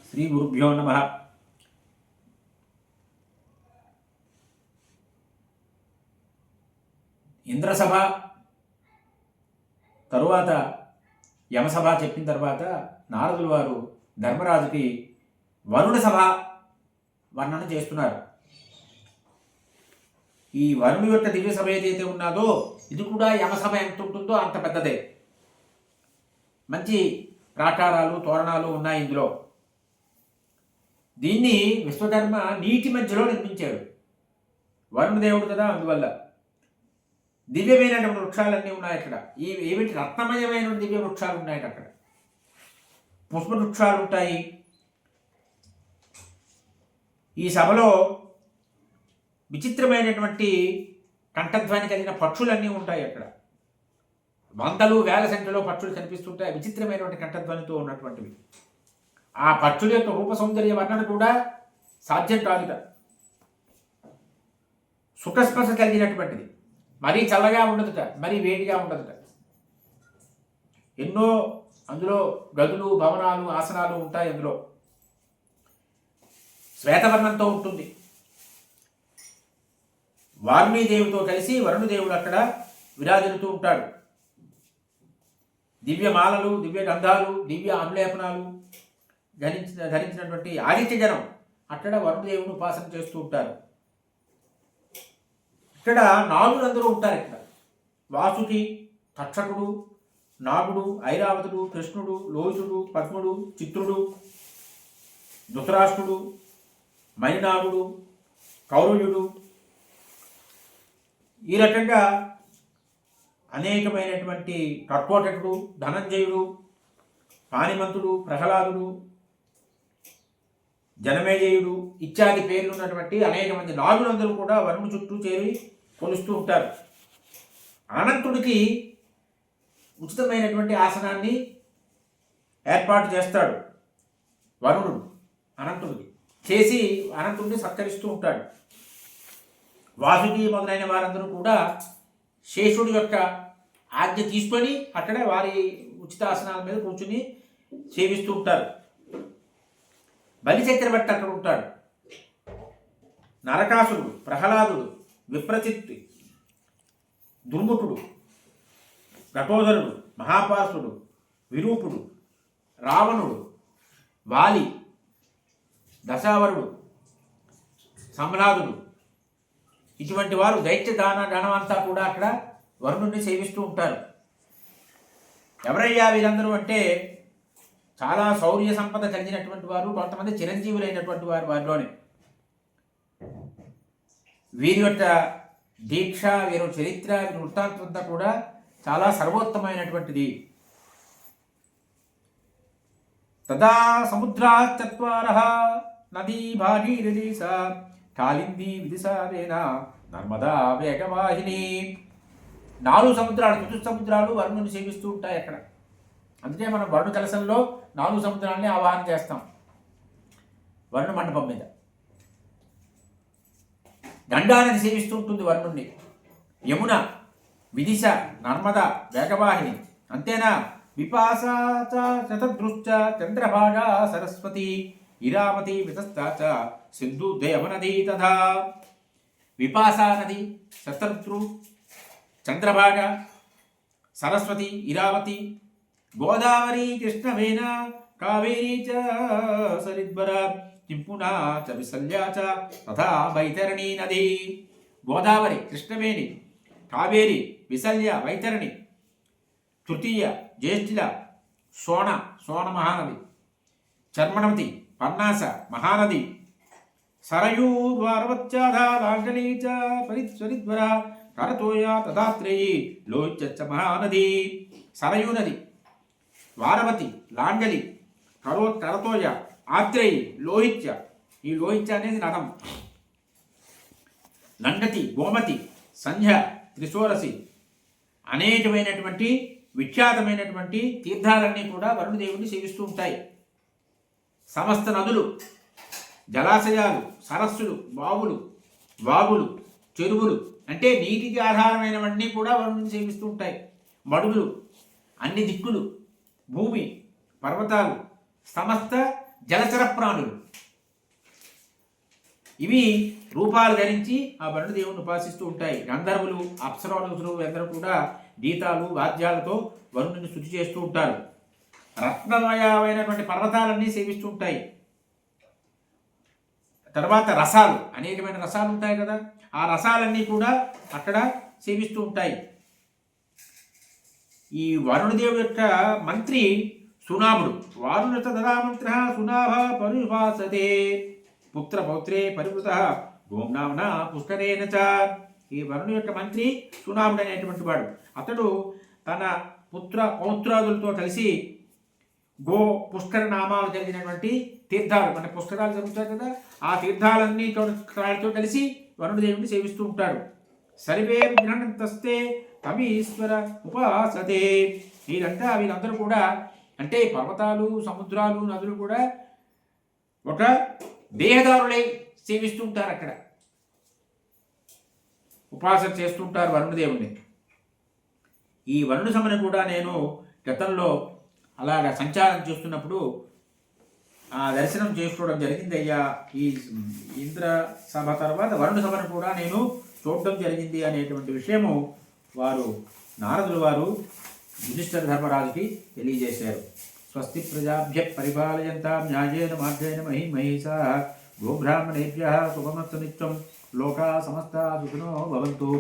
శ్రీ గురుభ్యో నమ. ఇంద్రసభ తరువాత యమసభ చెప్పిన తర్వాత నారదుల వారు ధర్మరాజుకి వరుణ సభ వర్ణన చేస్తున్నారు. ఈ వరుణు యొక్క దివ్య సభ ఏదైతే ఉన్నదో ఇది కూడా యమసభ ఎంత ఉంటుందో అంత పెద్దదే. మంచి ప్రాకారాలు తోరణాలు ఉన్నాయి ఇందులో. దీన్ని విశ్వకర్మ నీటి మధ్యలో నిర్మించాడు. వరుణదేవుడు కదా, అందువల్ల దివ్యమైనటువంటి వృక్షాలన్నీ ఉన్నాయి అక్కడ. ఏమిటి రత్నమయమైన దివ్య వృక్షాలు ఉన్నాయి అక్కడ. పుష్ప వృక్షాలు ఉంటాయి. ఈ సభలో విచిత్రమైనటువంటి కంఠధ్వని కలిగిన పక్షులన్నీ ఉంటాయి అక్కడ. వందలు వేల సంఖ్యలో పక్షులు కనిపిస్తుంటాయి, విచిత్రమైనటువంటి కంఠధ్వనితో ఉన్నటువంటివి. ఆ పక్షుల యొక్క రూప సౌందర్య వర్ణన కూడా సాధ్యం కాదుట. సుఖస్పర్శ కలిగినటువంటిది. మరీ చల్లగా ఉండదుట, మరీ వేడిగా ఉండదుట. ఎన్నో అందులో గదులు, భవనాలు, ఆసనాలు ఉంటాయి. అందులో శ్వేతవర్ణంతో ఉంటుంది. వాల్మీదేవితో కలిసి వరుణదేవుడు అక్కడ విరాజిల్లుతూ ఉంటాడు. దివ్యమాలలు, దివ్య గంధాలు, దివ్య అనులేపనాలు ధరించినటువంటి ఆదిత్య జనం అక్కడ వరుణదేవుని ఉపాసన చేస్తూ ఉంటారు. ఇక్కడ నాగులందరూ ఉంటారు. ఇక్కడ వాసుకి, తక్షకుడు, నాగుడు, ఐరావతుడు, కృష్ణుడు, లోహితుడు, పద్ముడు, చిత్రుడు, ధృతరాష్ట్రుడు, మణినాగుడు, కౌరవుడు, ఈ రకంగా అనేకమైనటువంటి కర్కోటకుడు, ధనంజయుడు, పానిమంతుడు, ప్రహ్లాదుడు, జనమేజయుడు ఇత్యాది పేర్లు ఉన్నటువంటి అనేక మంది నాగులందరూ కూడా వరుణుడు చుట్టూ చేరి కొలుస్తూ ఉంటారు. అనంతుడికి ఉచితమైనటువంటి ఆసనాన్ని ఏర్పాటు చేస్తాడు వరుణుడు. అనంతుడికి చేసి అనంతుడిని సత్కరిస్తూ ఉంటాడు. వాసుకి మొదలైన వారందరూ కూడా శేషుడి యొక్క ఆజ్ఞ తీసుకొని అక్కడ వారి ఉచిత ఆసనాల మీద కూర్చుని సేవిస్తూ ఉంటారు. బలి చక్రవర్తి అక్కడ ఉంటాడు. నరకాసురుడు, ప్రహ్లాదుడు, విప్రచిత్తు, దుర్ముఖుడు, ఘటోదరుడు, మహాపాసుడు, విరూపుడు, రావణుడు, వాలి, దశావరుడు, సంహ్లాదుడు, ఇటువంటి వారు దైత్య గణమంతా కూడా అక్కడ వరుణుడిని సేవిస్తూ ఉంటారు. ఎవరయ్యా వీరందరూ అంటే చాలా శౌర్య సంపద కలిగినటువంటి వారు, కొంతమంది చిరంజీవులైనటువంటి వారు వారిలోనే. వీరి యొక్క దీక్ష, వీరి చరిత్ర, వీరి వృత్తాంతంతా కూడా చాలా సర్వోత్తమైనటువంటిది. తదా సముద్రాశ్చత్వారః నదీ భాగీరథీస కాళిందీ విదిశావేన నర్మదా వేగవాహిని. 4 సముద్రాలు, చతుస్సముద్రాలు వరుణుని సేవిస్తూ ఉంటాయి అక్కడ. అందుకే మనం వరుణ కలశంలో 4 సముద్రాలని ఆవాహన చేస్తాం వరుణ మండపం మీద. గంగా నది సేవిస్తూ ఉంటుంది వరుణుణ్ణి. యమున, విదిశ, నర్మద, వేగవాహిని. అంతేనా, విపాస శతదృశ్చ చంద్రభాగా సరస్వతి ఇరావతి వితస్తాచ సింధు దేవనదీ తథా. విపాసా నది, శతదృ, చంద్రభాగ, సరస్వతి, ఇరావతి, గోదావరి, కృష్ణవేణ, కావేరీ చ సరిద్వర, కింపునా చ విసల్యా చ తథా వైతరణీ నది. గోదావరి, కృష్ణవేణి, కావేరి, విసల్య, వైతరణి, తృతీయ, జ్యేష్ఠిల, సోణ మహానది, చర్మణవతి, పర్ణాస మహానది, సరయూర్వారవత్యాధా లాంగలీ చ పరిస్వరిద్వర, కరతోయ తదాత్రేయీ లోహిత్య మహానది. సరయూ నది, వారవతి, లాంగలి, కరతోయ, ఆత్రేయి, లోహిత్య. ఈ లోహిత్య అనేది నదం. లంగతి, గోమతి, సంధ్య, త్రిశూరసి, అనేకమైనటువంటి విఖ్యాతమైనటువంటి తీర్థాలన్నీ కూడా వరుణదేవుడిని సేవిస్తూ ఉంటాయి. సమస్త నదులు, జలాశయాలు, సరస్సులు, బావులు, వాగులు, చెరువులు, అంటే నీటికి ఆధారమైనవన్నీ కూడా వరుణుని సేవిస్తూ ఉంటాయి. మడుగులు, అన్ని దిక్కులు, భూమి, పర్వతాలు, సమస్త జలచర ప్రాణులు. ఇవి రూపాలు ధరించి ఆ వరుణదేవుని ఉపాసిస్తూ ఉంటాయి. గంధర్వులు, అప్సరసులు అందరూ కూడా గీతాలు వాద్యాలతో వరుణుని స్తుతి చేస్తూ ఉంటారు. రత్నమయమైనటువంటి పర్వతాలన్నీ సేవిస్తూ ఉంటాయి. తర్వాత రసాలు, అనేకమైన రసాలు ఉంటాయి కదా, ఆ రసాలన్నీ కూడా అక్కడ సేవిస్తూ ఉంటాయి. ఈ వరుణదేవుడు యొక్క మంత్రి సునాభుడు. వారుణత దదామంత్ర సునాభ పరిభాసతే పుత్ర పౌత్రే పరివృత గోమ్నామన పుష్కరేణ చ. ఈ వరుణు యొక్క మంత్రి సునాభుడు అనేటువంటి వాడు. అతడు తన పుత్ర పౌత్రాదులతో కలిసి గో పుష్కర నామాలు జరిగినటువంటి తీర్థాలు, మన పుష్కరాలు జరుగుతాయి కదా, ఆ తీర్థాలన్నీ వాళ్ళతో కలిసి వరుణదేవుడిని సేవిస్తూ ఉంటాడు. సర్వే విఘ్నంతస్తే తమీశ్వర ఉపాసతే. వీళ్ళందరూ కూడా, అంటే పర్వతాలు, సముద్రాలు, నదులు కూడా ఒక దేహదారులై సేవిస్తుంటారు, అక్కడ ఉపాసన చేస్తుంటారు వరుణదేవుని. ఈ వరుణ సమను కూడా నేను గతంలో అలాగా సంచారం చేస్తున్నప్పుడు ఆ దర్శనం చేసుకోవడం జరిగింది అయ్యా. ఈ ఇంద్ర సభ తర్వాత వరుణ సభను కూడా నేను చూడడం జరిగింది అనేటువంటి విషయము వారు నారదులు వారు యుధిష్ఠిర ధర్మరాజుకి తెలియజేశారు. స్వస్తి ప్రజాభ్య పరిపాలయంతాం న్యాయేన మార్గేణ మహిమహీషాః గోబ్రాహ్మణేభ్యః శుభమస్తు నిత్యం. లోకా సమస్తా సుఖినో భవంతు.